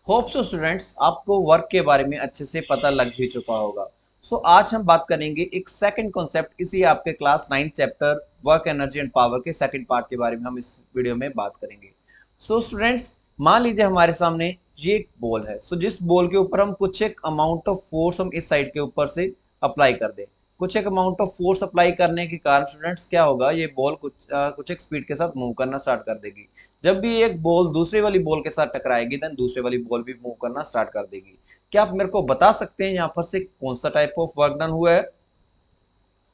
Hope so students आपको work के बारे में अच्छे से पता लग भी चुका होगा। आज हम बात करेंगे एक सेकंड कॉन्सेप्ट इसी आपके class 9 chapter work energy and power के सेकंड पार्ट के बारे में हम इस वीडियो में बात करेंगे। स्टूडेंट्स मान लीजिए हमारे सामने ये एक बॉल है। जिस बॉल के ऊपर हम कुछ एक अमाउंट ऑफ फोर्स हम इस साइड के ऊपर से अप्लाई कर दें, कुछ एक अमाउंट ऑफ फोर्स अप्लाई करने के कारण स्टूडेंट्स क्या होगा, ये बॉल कुछ एक स्पीड के साथ मूव करना स्टार्ट कर देगी। जब भी एक बॉल दूसरे वाली बॉल के साथ टकराएगी देन दूसरे वाली बॉल भी मूव करना स्टार्ट कर देगी। क्या आप मेरे को बता सकते हैं यहाँ पर से कौन सा टाइप ऑफ वर्क डन हुआ है?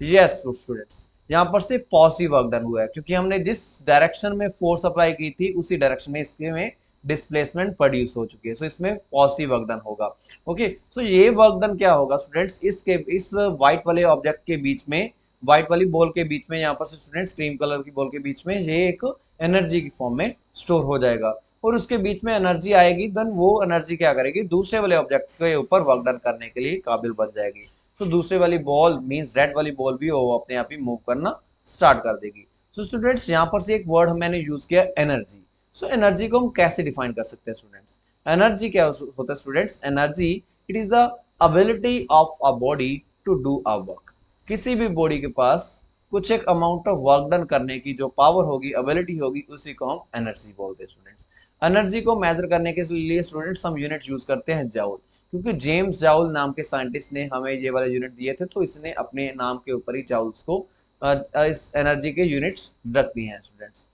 यस स्टूडेंट्स, यहाँ पर से पॉजिटिव वर्क डन हुआ है, क्योंकि हमने जिस डायरेक्शन में फोर्स अप्लाई की थी उसी डायरेक्शन में इसके में डिस्प्लेसमेंट प्रोड्यूस हो चुकी है। इसमें पॉजिटिव वर्क डन होगा। ओके, ये वर्क डन क्या होगा स्टूडेंट्स, इस व्हाइट वाले ऑब्जेक्ट के बीच में, व्हाइट वाली बॉल के बीच में, यहाँ पर से स्टूडेंट्स क्रीम कलर की बॉल के बीच में ये एक एनर्जी की फॉर्म में स्टोर हो जाएगा और उसके बीच में एनर्जी आएगी। देन वो एनर्जी क्या करेगी, दूसरे वाले ऑब्जेक्ट के ऊपर वर्क डन करने के लिए काबिल बन जाएगी। दूसरे वाली बॉल मींस रेड वाली बॉल भी वो अपने आप ही मूव करना स्टार्ट कर देगी। स्टूडेंट्स यहाँ पर से एक वर्ड मैंने यूज किया एनर्जी। एनर्जी को हम कैसे डिफाइन कर सकते हैं स्टूडेंट्स? एनर्जी क्या होता है students? Energy it is the ability of a body to do a work. किसी भी बॉडी के पास कुछ एक अमाउंट ऑफ वर्क डन करने की जो पावर होगी, एबिलिटी होगी, उसी को हम एनर्जी बोलते हैं स्टूडेंट्स। एनर्जी को मेजर करने के लिए स्टूडेंट्स हम यूनिट यूज करते हैं जाउल, क्योंकि जेम्स जाउल नाम के साइंटिस्ट ने हमें ये वाले यूनिट दिए थे, तो इसने अपने नाम के ऊपर ही जाउल्स को इस एनर्जी के यूनिट्स रख दिए हैं students.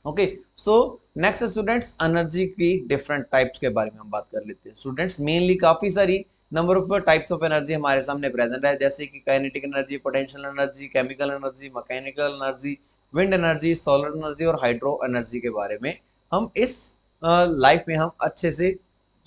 Okay, next students energy की डिफरेंट टाइप्स के बारे में हम बात कर लेते हैं स्टूडेंट्स। मेनली काफी सारी number of types of energy हमारे सामने प्रेजेंट है, जैसे कि kinetic energy, potential energy, chemical energy, mechanical energy, wind energy, solar energy और हाइड्रो एनर्जी के बारे में हम इस लाइफ में हम अच्छे से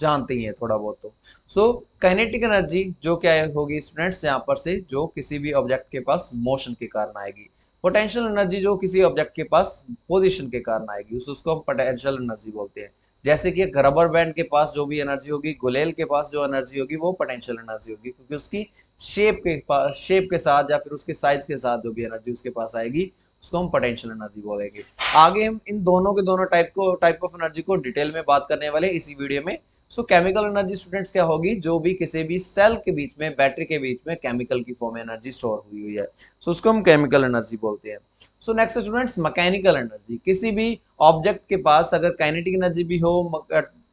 जानते ही हैं थोड़ा बहुत। तो काइनेटिक एनर्जी जो क्या होगी स्टूडेंट्स, यहाँ पर से जो किसी भी ऑब्जेक्ट के पास मोशन के कारण आएगी। पोटेंशियल एनर्जी जो किसी ऑब्जेक्ट के पास पोजीशन के कारण आएगी, उसको हम पोटेंशियल एनर्जी बोलते हैं। जैसे कि एक रबर बैंड के पास जो भी एनर्जी होगी, गुलेल के पास जो एनर्जी होगी वो पोटेंशियल एनर्जी होगी, क्योंकि उसकी शेप के साथ या फिर उसके साइज के साथ जो भी एनर्जी उसके पास आएगी उसको हम पोटेंशियल एनर्जी बोलेंगे। आगे हम इन दोनों के दोनों टाइप ऑफ एनर्जी को डिटेल में बात करने वाले इसी वीडियो में। केमिकल एनर्जी स्टूडेंट्स क्या होगी, जो भी किसी भी सेल के बीच में, बैटरी के बीच में केमिकल की फॉर्म में एनर्जी स्टोर हुई हुई है, उसको हम केमिकल एनर्जी बोलते हैं। नेक्स्ट स्टूडेंट्स मैकेनिकल एनर्जी, किसी भी ऑब्जेक्ट के पास अगर काइनेटिक एनर्जी भी हो,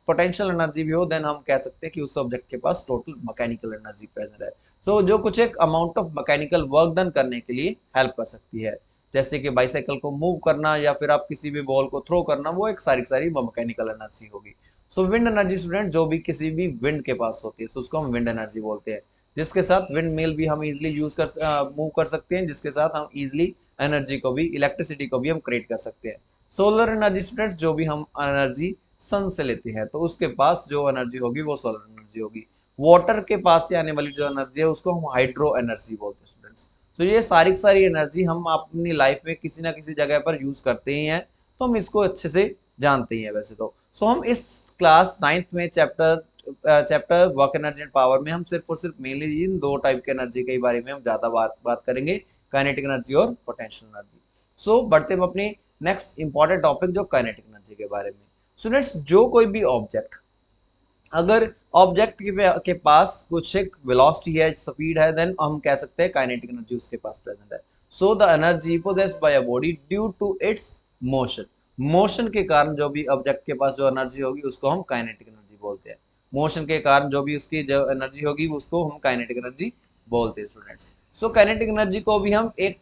पोटेंशियल एनर्जी भी हो, देन हम कह सकते हैं कि उस ऑब्जेक्ट के पास टोटल मैकेनिकल एनर्जी प्रेजेंट है। जो कुछ एक amount of mechanical work done करने के लिए हेल्प कर सकती है, जैसे कि बाइसाइकिल को मूव करना या फिर आप किसी भी बॉल को थ्रो करना, वो एक सारी सारी मैकेनिकल एनर्जी होगी। विंड एनर्जी स्टूडेंट जो भी किसी भी विंड के पास होती है, उसको हम विंड एनर्जी बोलते हैं, जिसके साथ विंड मिल भी हम इजिली मूव कर सकते हैं, जिसके साथ हम इजिली एनर्जी को भी, इलेक्ट्रिसिटी को भी हम क्रिएट कर सकते हैं। सोलर एनर्जी स्टूडेंट्स जो भी हम एनर्जी सन से लेते हैं, तो उसके पास जो एनर्जी होगी वो सोलर एनर्जी होगी। वाटर के पास से आने वाली जो एनर्जी है उसको हम हाइड्रो एनर्जी बोलते हैं स्टूडेंट्स। ये सारी सारी एनर्जी हम अपनी लाइफ में किसी ना किसी जगह पर यूज करते ही हैं, तो हम इसको अच्छे से जानते ही हैं वैसे तो। हम इस क्लास 9th में chapter work energy and power में हम सिर्फ और सिर्फ मेनली इन दो टाइप के एनर्जी के बारे में हम ज्यादा बात करेंगे, काइनेटिक एनर्जी और पोटेंशियल एनर्जी। बढ़ते हम अपने नेक्स्ट इंपॉर्टेंट टॉपिक जो काइनेटिक एनर्जी के बारे में। स्टूडेंट्स जो कोई भी ऑब्जेक्ट, अगर ऑब्जेक्ट के पास कुछ एक वेलोसिटी है, स्पीड है, देन हम कह सकते हैं काइनेटिक एनर्जी उसके पास प्रेजेंट है। The energy possessed by a body due to its motion, motion के कारण जो भी ऑब्जेक्ट के पास जो एनर्जी होगी उसको हम काइनेटिक एनर्जी बोलते हैं। मोशन के कारण जो भी उसकी जो एनर्जी होगी उसको हम काइनेटिक एनर्जी बोलते हैं स्टूडेंट्स। काइनेटिक एनर्जी को भी हम एक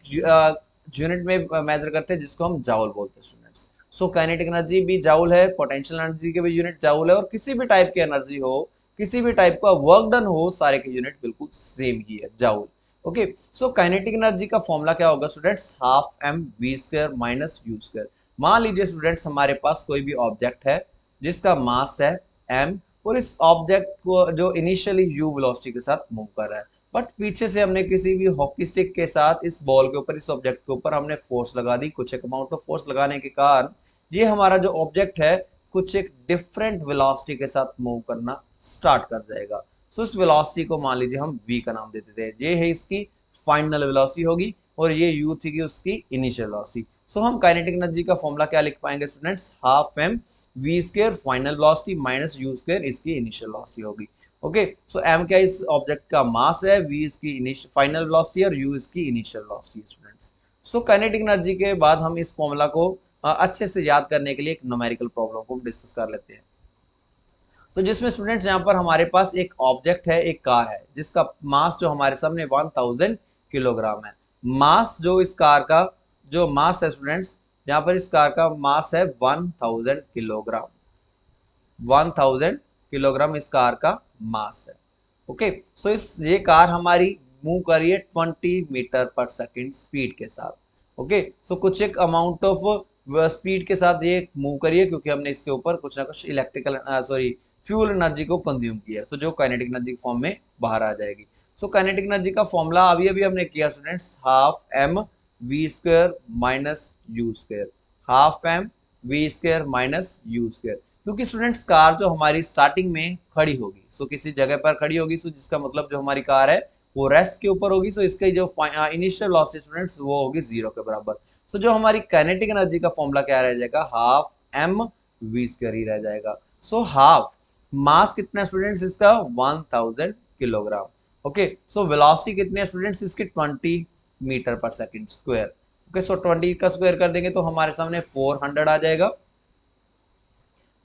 यूनिट में मेजर करते हैं, जिसको हम जाउल बोलते हैं स्टूडेंट्स। काइनेटिक एनर्जी भी जाउल है, पोटेंशियल एनर्जी के भी यूनिट जाउल है, और किसी भी टाइप की एनर्जी हो, किसी भी टाइप का वर्क डन हो, सारे के यूनिट बिल्कुल सेम ही है, जाउल। ओके, काइनेटिक एनर्जी का फॉर्मूला क्या होगा students? Half m v square minus u square. मान लीजिए स्टूडेंट्स हमारे पास कोई भी ऑब्जेक्ट है जिसका मास है एम, और इस ऑब्जेक्ट को जो इनिशियली यू वेलोसिटी के साथ मूव कर रहा है, बट पीछे से हमने किसी भी हॉकी स्टिक के साथ इस बॉल के ऊपर, इस ऑब्जेक्ट के ऊपर हमने फोर्स लगा दी। कुछ एक अमाउंट ऑफ फोर्स लगाने के कारण ये हमारा जो ऑब्जेक्ट है कुछ एक डिफरेंट वेलोसिटी के साथ मूव करना स्टार्ट कर जाएगा। इस वेलोसिटी को मान लीजिए हम v का नाम देते थे, ये है इसकी फाइनल वेलोसिटी होगी, और ये u थी कि उसकी इनिशियल वेलोसिटी। हम काइनेटिक एनर्जी का फॉर्मूला क्या लिख पाएंगे students? Half m v square final velocity minus u square इसकी इनिशियल वेलोसिटी होगी। ओके, सो एम क्या इस ऑब्जेक्ट का मास है, वी इसकी फाइनल वेलोसिटी और यू इसकी initial velocity students. So kinetic energy के बाद हम इस फॉर्मूला को अच्छे से याद करने के लिए एक न्यूमेरिकल प्रॉब्लम को डिस्कस कर लेते हैं। तो जिसमें स्टूडेंट्स यहाँ पर हमारे पास एक ऑब्जेक्ट है, एक कार है जिसका मास जो हमारे सामने 1000 किलोग्राम है। मास जो इस कार का जो मास है स्टूडेंट्स, यहाँ पर इस कार का मास है 1000 किलोग्राम। 1000 किलोग्राम इस कार का मास है। ओके, सो इस ये कार हमारी मूव कर रही है 20 मीटर पर सेकंड स्पीड के साथ। ओके, सो कुछ एक अमाउंट ऑफ स्पीड के साथ ये मूव करिए क्योंकि हमने इसके ऊपर कुछ ना कुछ इलेक्ट्रिकल सॉरी फ्यूल एनर्जी को कंज्यूम किया, सो जो काइनेटिक एनर्जी फॉर्म में बाहर आ जाएगी। सो काइनेटिक एनर्जी का फॉर्मूला अभी अभी हमने किया students, half m v square minus u square, half m v square minus u square. क्योंकि स्टूडेंट्स कार जो हमारी स्टार्टिंग में खड़ी होगी, सो किसी जगह पर खड़ी होगी, सो जिसका मतलब जो हमारी कार है वो रेस्ट के ऊपर होगी, सो इसकी जो इनिशियल वेलोसिटी स्टूडेंट्स वो होगी 0 के बराबर। सो जो हमारी काइनेटिक एनर्जी का फॉर्मूला क्या रह जाएगा, हाफ एम वी स्क्वायर ही रह जाएगा। सो हाफ मास कितना स्टूडेंट्स इसका 1000 किलोग्राम। ओके, सो वेलोसिटी कितनी है स्टूडेंट्स इसकी 20 मीटर पर सेकंड स्क्वायर। ओके, सो 20 का स्क्वायर कर देंगे तो हमारे सामने 400 आ जाएगा,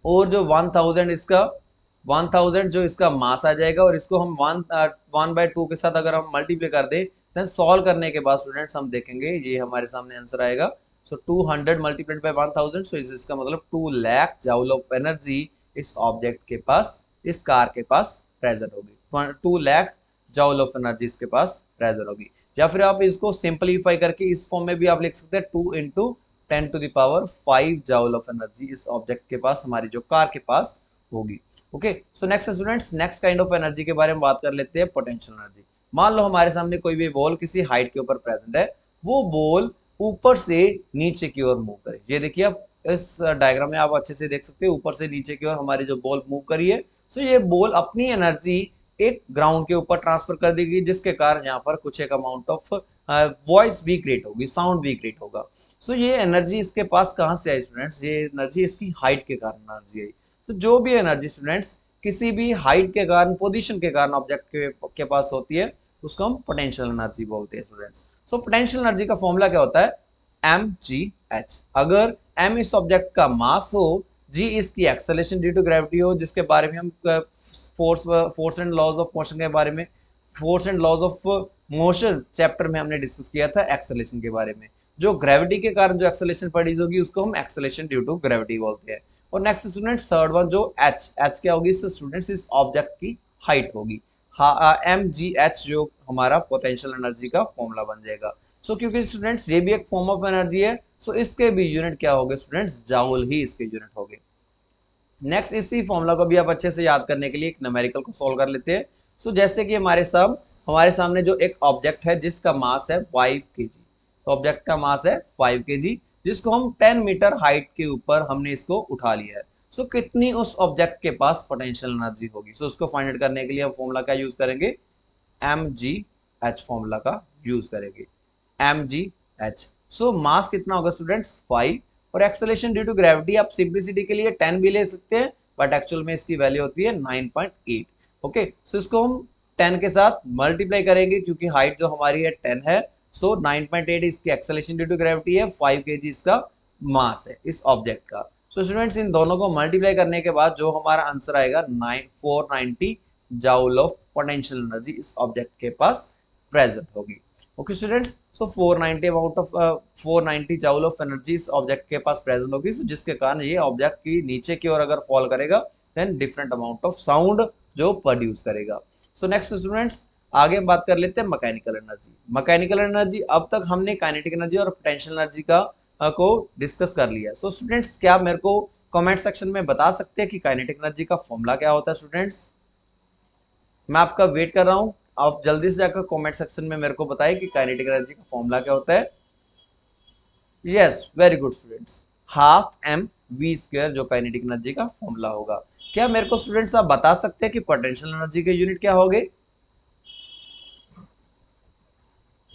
और जो 1000 जो इसका मास आ जाएगा, और इसको हम 1/2 के साथ अगर हम मल्टीप्लाई कर दे, देन सॉल्व करने के बाद स्टूडेंट्स हम देखेंगे ये हमारे सामने आंसर आएगा। सो 200 मल्टीप्लाइड बाय 1000, सो इसका मतलब 2 लाख जूल ऑफ एनर्जी इस ऑब्जेक्ट के पास, इस कार के पास प्रेजेंट होगी। 2 लाख जूल ऑफ एनर्जी इसके पास प्रेजेंट होगी। या फिर आप इसको सिंपलीफाई करके इस फॉर्म में भी आप लिख सकते हैं, 2 इंटू 10⁵ जूल ऑफ एनर्जी इस ऑब्जेक्ट के पास, हमारी जो कार के पास होगी। Okay, so next students, next kind of energy के बारे में बात कर लेते हैं, पोटेंशियल एनर्जी। मान लो हमारे सामने कोई भी बॉल किसी हाइट के ऊपर प्रेजेंट है, वो बॉल ऊपर से नीचे की ओर मूव करे। ये देखिए आप इस डायग्राम में आप अच्छे से देख सकते हैं, ऊपर से नीचे की ओर हमारी जो बॉल मूव करी है, सो ये बॉल अपनी एनर्जी एक ग्राउंड के ऊपर ट्रांसफर कर देगी, जिसके कारण यहाँ पर कुछ एक अमाउंट ऑफ वॉइस भी क्रिएट होगी, साउंड भी क्रिएट होगा। सो ये एनर्जी इसके पास कहाँ से आई स्टूडेंट्स, ये एनर्जी इसकी हाइट के कारण एनर्जी आई। तो जो भी एनर्जी स्टूडेंट्स किसी भी हाइट के कारण, पोजीशन के कारण ऑब्जेक्ट के पास होती है, उसको हम पोटेंशियल एनर्जी बोलते हैं स्टूडेंट्स। सो पोटेंशियल एनर्जी का फॉर्मूला क्या होता है, एम जी एच। अगर एम इस ऑब्जेक्ट का मास हो, जी इसकी एक्सेलरेशन ड्यू टू ग्रेविटी हो, जिसके बारे में हम force and laws of motion के बारे में, force and laws of motion chapter में हमने डिस्कस किया था एक्सेलरेशन के बारे में। जो ग्रेविटी के कारण जो एक्सेलरेशन प्रोड्यूस होगी उसको हम एक्सेलरेशन ड्यू टू ग्रेविटी बोलते हैं। और नेक्स्ट स्टूडेंट थर्ड वन जो एच क्या होगी स्टूडेंट्स, इस ऑब्जेक्ट की हाइट होगी। एम जी एच जो हमारा पोटेंशियल एनर्जी का फॉर्मूला बन जाएगा। सो क्योंकि स्टूडेंट्स ये भी एक फॉर्म ऑफ एनर्जी है, सो इसके भी यूनिट क्या होंगे स्टूडेंट्स, जाउल ही इसके यूनिट होंगे। नेक्स्ट इसी फॉर्मूला को भी आप अच्छे से याद करने के लिए एक न्यूमेरिकल को सॉल्व कर लेते हैं। सो जैसे कि हमारे सामने जो एक ऑब्जेक्ट है जिसका मास है 5 kg, तो ऑब्जेक्ट का मास है 5 kg, जिसको हम 10 मीटर हाइट के ऊपर हमने इसको उठा लिया है। सो कितनी उस ऑब्जेक्ट के पास पोटेंशियल एनर्जी होगी, सो उसको फाइंड आउट करने के लिए हम फॉर्मूला क्या यूज करेंगे, एम जी एच फॉर्मूला का यूज करेंगे, एम जी एच। सो मास कितना होगा स्टूडेंट्स 5, और एक्सेलरेशन ड्यू टू ग्रेविटी आप सिंप्लिसिटी के लिए 10 भी ले सकते हैं, बट एक्चुअल में इसकी वैल्यू होती है 9.8। ओके, सो इसको हम 10 के साथ मल्टीप्लाई करेंगे क्योंकि हाइट जो हमारी है 10 है। सो 9.8 इसकी एक्सेलरेशन ड्यू टू ग्रेविटी है, 5 kg इसका मास है इस ऑब्जेक्ट का। सो स्टूडेंट्स इन दोनों को मल्टीप्लाई करने के बाद जो हमारा आंसर आएगा 490 जाउल ऑफ पोटेंशियल एनर्जी इस ऑब्जेक्ट के पास प्रेजेंट होगी। Okay students, so 490 amount of 490 joule of energy इस ऑब्जेक्ट के पास प्रेजेंट होगी, जिसके कारण ये ऑब्जेक्ट की नीचे की ओर अगर फॉल करेगा then different amount of sound जो प्रोड्यूस करेगा। सो नेक्स्ट स्टूडेंट्स, आगे हम बात कर लेते हैं मैकेनिकल एनर्जी। मैकेनिकल एनर्जी, अब तक हमने काइनेटिक एनर्जी और पोटेंशियल एनर्जी का को डिस्कस कर लिया। सो स्टूडेंट्स क्या मेरे को कमेंट सेक्शन में बता सकते हैं कि काइनेटिक एनर्जी का फॉर्मूला क्या होता है स्टूडेंट्स? मैं आपका वेट कर रहा हूं, आप जल्दी से जाकर कमेंट सेक्शन में मेरे को बताएं कि काइनेटिक एनर्जी का फॉर्मूला क्या होता है। Yes, very good students, half m v square जो काइनेटिक एनर्जी का फॉर्मूला होगा। क्या मेरे को स्टूडेंट्स आप बता सकते हैं कि पोटेंशियल एनर्जी के यूनिट क्या होंगे?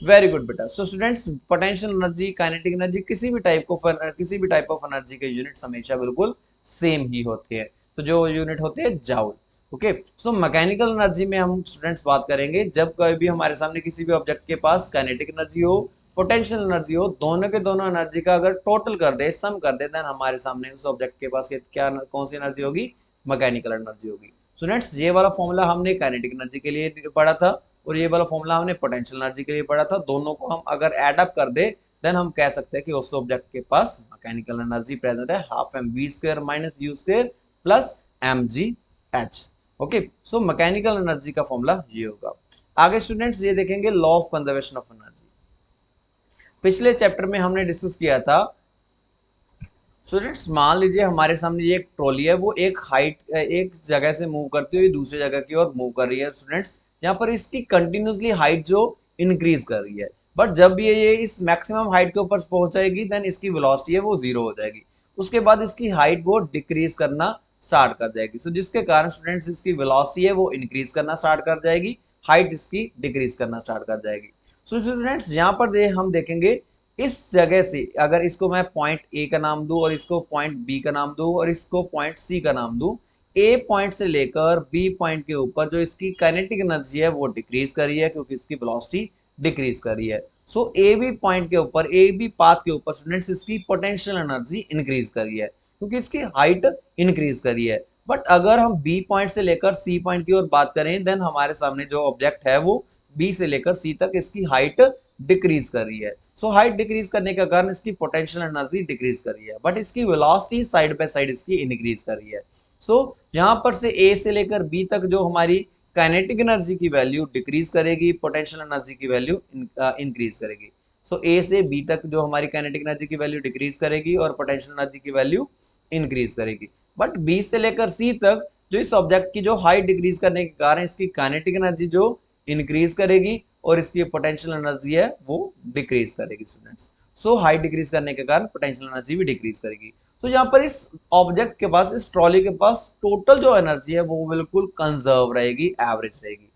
वेरी गुड बेटा। So students potential energy, kinetic energy, किसी भी टाइप ऑफ एनर्जी के यूनिट्स हमेशा बिल्कुल सेम ही होते हैं। तो जो यूनिट होते हैं joule. Okay, so mechanical energy में हम स्टूडेंट्स बात करेंगे जब कभी भी हमारे सामने किसी भी ऑब्जेक्ट के पास काइनेटिक एनर्जी हो, पोटेंशियल एनर्जी हो, दोनों के दोनों एनर्जी का अगर टोटल कर दे, सम कर दे, देन हमारे सामने उस ऑब्जेक्ट के पास क्या कौन सी एनर्जी होगी, मैकेनिकल एनर्जी होगी। स्टूडेंट्स ये वाला फॉर्मूला हमने काइनेटिक एनर्जी के लिए पढ़ा था और ये वाला फॉर्मूला हमने पोटेंशियल एनर्जी के लिए पढ़ा था। दोनों को हम अगर एड अप कर दे देन हम कह सकते हैं कि उस ऑब्जेक्ट के पास मैकेनिकल एनर्जी प्रेजेंट है half m v square minus u square plus m g h. Okay, so mechanical energy का फॉर्मूला ये होगा। आगे स्टूडेंट्स ये देखेंगे law of conservation of energy. पिछले चैप्टर में हमने डिस्कस किया था स्टूडेंट्स, मान लीजिए हमारे सामने ये एक ट्रॉली है, वो एक हाइट एक जगह से मूव करती हुई दूसरी जगह की ओर मूव कर रही है। स्टूडेंट्स यहाँ पर इसकी कंटिन्यूसली हाइट जो इंक्रीज कर रही है, बट जब भी ये इस मैक्सिमम हाइट के ऊपर पहुंचाएगी देन इसकी वेलोसिटी है वो जीरो हो जाएगी। उसके बाद इसकी हाइट वो डिक्रीज करना स्टार्ट कर जाएगी। सो जिसके कारण स्टूडेंट्स इसकी वेलोसिटी है वो इंक्रीज करना स्टार्ट कर जाएगी, हाइट इसकी डिक्रीज करना स्टार्ट कर जाएगी। सो स्टूडेंट्स यहाँ पर हम देखेंगे इस जगह से अगर इसको मैं पॉइंट ए का नाम दूं और इसको पॉइंट बी का नाम दूं और इसको पॉइंट सी का नाम दूं, ए पॉइंट से लेकर बी पॉइंट के ऊपर जो इसकी काइनेटिक एनर्जी है वो डिक्रीज कर रही है क्योंकि इसकी वेलोसिटी डिक्रीज कर रही है। सो ए बी पॉइंट के ऊपर, ए बी पाथ के ऊपर स्टूडेंट्स इसकी पोटेंशियल एनर्जी इंक्रीज कर रही है क्योंकि इसकी हाइट इंक्रीज कर रही है। बट अगर हम बी पॉइंट से लेकर सी पॉइंट की ओर बात करें देन हमारे सामने जो ऑब्जेक्ट है वो बी से लेकर सी तक इसकी हाइट डिक्रीज कर रही है। सो हाइट डिक्रीज करने का कारण इसकी पोटेंशियल एनर्जी डिक्रीज कर रही है, बट इसकी वेलोसिटी साइड बाय साइड इसकी इंक्रीज कर रही है। सो यहाँ पर से ए से लेकर बी तक जो हमारी काइनेटिक एनर्जी की वैल्यू डिक्रीज करेगी, पोटेंशियल एनर्जी की वैल्यू इंक्रीज करेगी। सो ए से बी तक जो हमारी काइनेटिक एनर्जी की वैल्यू डिक्रीज करेगी और पोटेंशियल एनर्जी की वैल्यू इंक्रीज करेगी। बट बी से लेकर सी तक जो इस ऑब्जेक्ट की जो हाइट डिक्रीज करने के कारण इसकी काइनेटिक एनर्जी जो इंक्रीज करेगी और इसकी पोटेंशियल एनर्जी है वो डिक्रीज करेगी स्टूडेंट्स। सो हाइट डिक्रीज करने के कारण पोटेंशियल एनर्जी भी डिक्रीज करेगी। तो यहाँ पर इस ऑब्जेक्ट के पास, इस ट्रॉली के पास टोटल जो एनर्जी है वो बिल्कुल कंजर्व रहेगी, एवरेज रहेगी।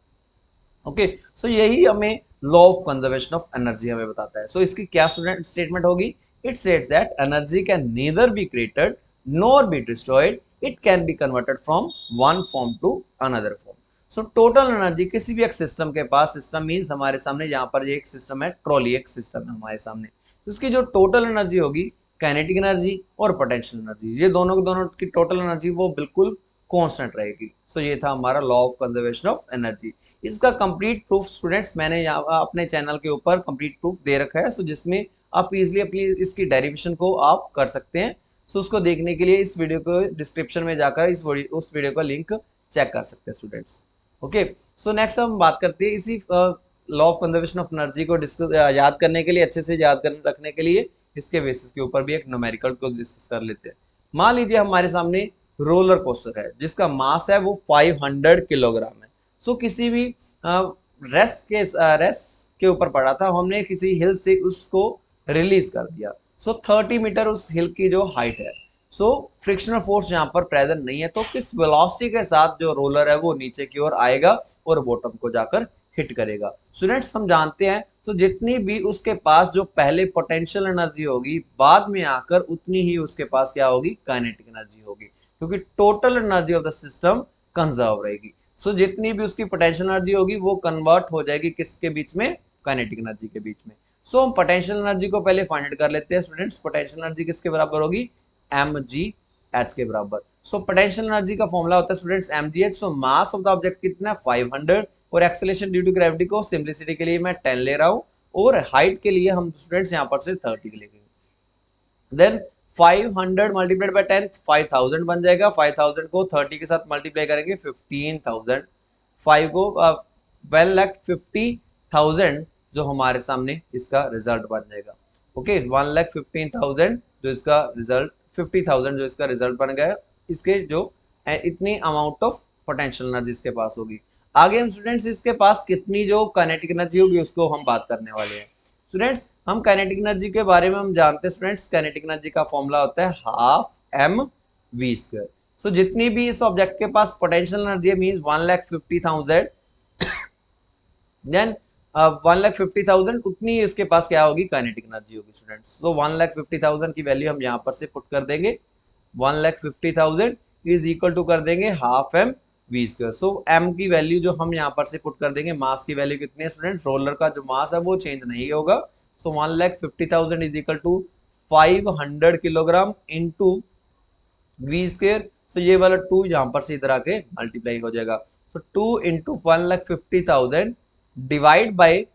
ओके, सो यही हमें law of conservation of energy हमें बताता है। सो इसकी क्या स्टूडेंट स्टेटमेंट होगी? It states that energy can neither be created nor be destroyed, it can be converted from one form to another form. So total energy किसी भी एक सिस्टम के पास, सिस्टम मीन्स हमारे सामने यहाँ पर एक सिस्टम है, ट्रॉली एक सिस्टम है हमारे सामने, तो इसकी जो टोटल एनर्जी होगी, काइनेटिक एनर्जी और पोटेंशियल एनर्जी, ये दोनों की टोटल एनर्जी वो बिल्कुल कांस्टेंट रहेगी। सो ये था हमारा law of conservation of energy. इसका कंप्लीट प्रूफ स्टूडेंट्स मैंने यहाँ अपने चैनल के ऊपर कंप्लीट प्रूफ दे रखा है, सो जिसमें आप इजीली अपनी इसकी डेरिवेशन को आप कर सकते हैं। सो उसको देखने के लिए इस वीडियो को डिस्क्रिप्शन में जाकर उस वीडियो का लिंक चेक कर सकते हैं स्टूडेंट्स। ओके, सो नेक्स्ट हम बात करते हैं इसी law of conservation of energy को याद करने के लिए, अच्छे से याद रखने के लिए इसके बेसिस के ऊपर भी एक न्यूमेरिकल को डिस्कस कर लेते हैं। मान लीजिए हमारे सामने रोलर कोस्टर है जिसका मास है वो 500 किलोग्राम है। सो किसी भी रेस्ट के ऊपर पड़ा था, हमने किसी हिल से उसको रिलीज कर दिया। सो 30 मीटर उस हिल की जो हाइट है। सो फ्रिक्शनल फोर्स यहाँ पर प्रेजेंट नहीं है, तो किस वेलोसिटी के साथ जो रोलर है वो नीचे की ओर आएगा और बॉटम को जाकर हिट करेगा? स्टूडेंट्स हम जानते हैं, तो जितनी भी उसके पास जो पहले पोटेंशियल एनर्जी होगी, बाद में आकर उतनी ही उसके पास क्या होगी? काइनेटिक एनर्जी होगी, क्योंकि total energy of the system conserve रहेगी। सो जितनी भी उसकी पोटेंशियल एनर्जी होगी वो कन्वर्ट हो जाएगी किसके बीच में? काइनेटिक एनर्जी के बीच में। सो हम पोटेंशियल एनर्जी को पहले फाइंड आउट कर लेते हैं स्टूडेंट्स। पोटेंशियल एनर्जी किसके बराबर होगी? mgh के बराबर। सो पोटेंशियल एनर्जी का फॉर्मूला होता है students mgh। So mass of the object कितना है? 500, और एक्सेलरेशन ड्यू टू ग्रेविटी को सिंपलिसिटी के लिए मैं 10 ले रहा हूं, और हाइट के लिए हम स्टूडेंट्स यहां पर से 30 लेंगे। देन 500 मल्टीप्लाइड बाय 10 5000 बन जाएगा। 5000 को 30 के साथ मल्टीप्लाई करेंगे 15000, 5 को 1,50,000 जो हमारे सामने इसका रिजल्ट बन जाएगा। ओके, 1,15,000 जो इसका रिजल्ट, 50,000 जो इसका रिजल्ट बन गया, इसके जो इतनी अमाउंट ऑफ पोटेंशियल एनर्जी इसके पास होगी। आगे हम स्टूडेंट्स इसके पास कितनी जो काइनेटिक एनर्जी होगी उसको हम बात करने वाले हैं। स्टूडेंट्स हम काइनेटिक एनर्जी के बारे में हम जानते हैं स्टूडेंट्स, काइनेटिक एनर्जी का फॉर्मूला होता है हाफ एम वी स्क्वायर। सो जितनी भी इस ऑब्जेक्ट के पास पोटेंशियल एनर्जी है मींस 1,50,000, देन 1,50,000 उतनी इसके पास क्या होगी? काइनेटिक एनर्जी होगी स्टूडेंट्स। सो 1,50,000 की वैल्यू हम यहाँ पर से पुट कर देंगे। 1,50,000 इज इक्वल टू कर देंगे half m v square. So m की वैल्यू जो हम यहाँ पर से पुट कर देंगे, मास की वैल्यू कितनी है स्टूडेंट, रोलर का जो मास है वो चेंज नहीं होगा। So 1,50,000 is equal to 500 kilogram into V square. So ये वाला 2 यहाँ पर से इधर आके मल्टीप्लाई हो जाएगा। सो 2 इंटू 1,50,000 डिवाइड बाई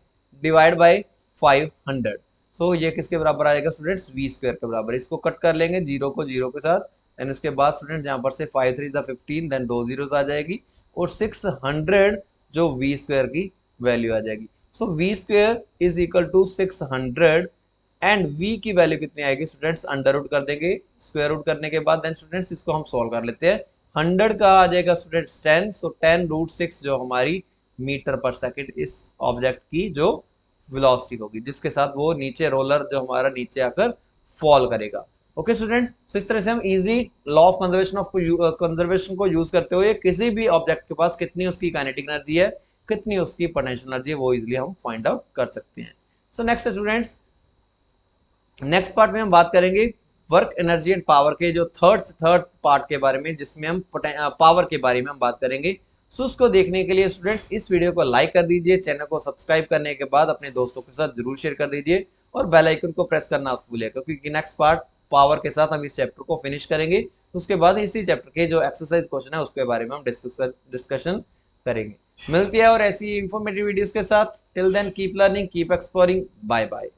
500। सो ये किसके बराबर आएगा स्टूडेंट्स, वी स्क्वायर के बराबर। इसको कट कर लेंगे जीरो को जीरो के साथ, एंड उसके बाद स्टूडेंट यहाँ पर से 5 3 15, देन 2 जीरो आ जाएगी, और 600 जो वी स्क्वायर की वैल्यू आ जाएगी। So v square is equal to 600, and v की वैल्यू कितनी आएगी स्टूडेंट्स, अंडर रूट कर देंगे स्क्वायर रूट करने के बाद, देन स्टूडेंट्स इसको हम सॉल्व कर लेते हैं। 100 का आ जाएगा स्टूडेंट्स 10, सो 10√6 जो हमारी मीटर पर सेकंड इस ऑब्जेक्ट की जो वेलोसिटी होगी, जिसके साथ वो नीचे रोलर जो हमारा नीचे आकर फॉल करेगा। ओके स्टूडेंट्स, तो इस तरह से हम इजी लॉ ऑफ कंजर्वेशन को यूज करते हुए किसी भी ऑब्जेक्ट के पास कितनी उसकी काइनेटिक एनर्जी है, कितनी उसकी पोटेंशियल एनर्जी है, वो इजिली हम फाइंड आउट कर सकते हैं। So next students, next part में हम बात करेंगे वर्क एनर्जी एंड पावर के जो थर्ड पार्ट के बारे में, जिसमें हम पावर के बारे में हम बात करेंगे। सो उसको देखने के लिए स्टूडेंट्स इस वीडियो को लाइक कर दीजिए, चैनल को सब्सक्राइब करने के बाद अपने दोस्तों के साथ जरूर शेयर कर दीजिए, और बेल आइकन को प्रेस करना मत भूलिएगा, क्योंकि नेक्स्ट पार्ट पावर के साथ हम इस चैप्टर को फिनिश करेंगे। उसके बाद इसी चैप्टर के जो एक्सरसाइज क्वेश्चन है उसके बारे में हम डिस्कशन करेंगे। मिलती है और ऐसी इंफॉर्मेटिव वीडियोस के साथ। Till then keep learning, keep exploring, bye bye.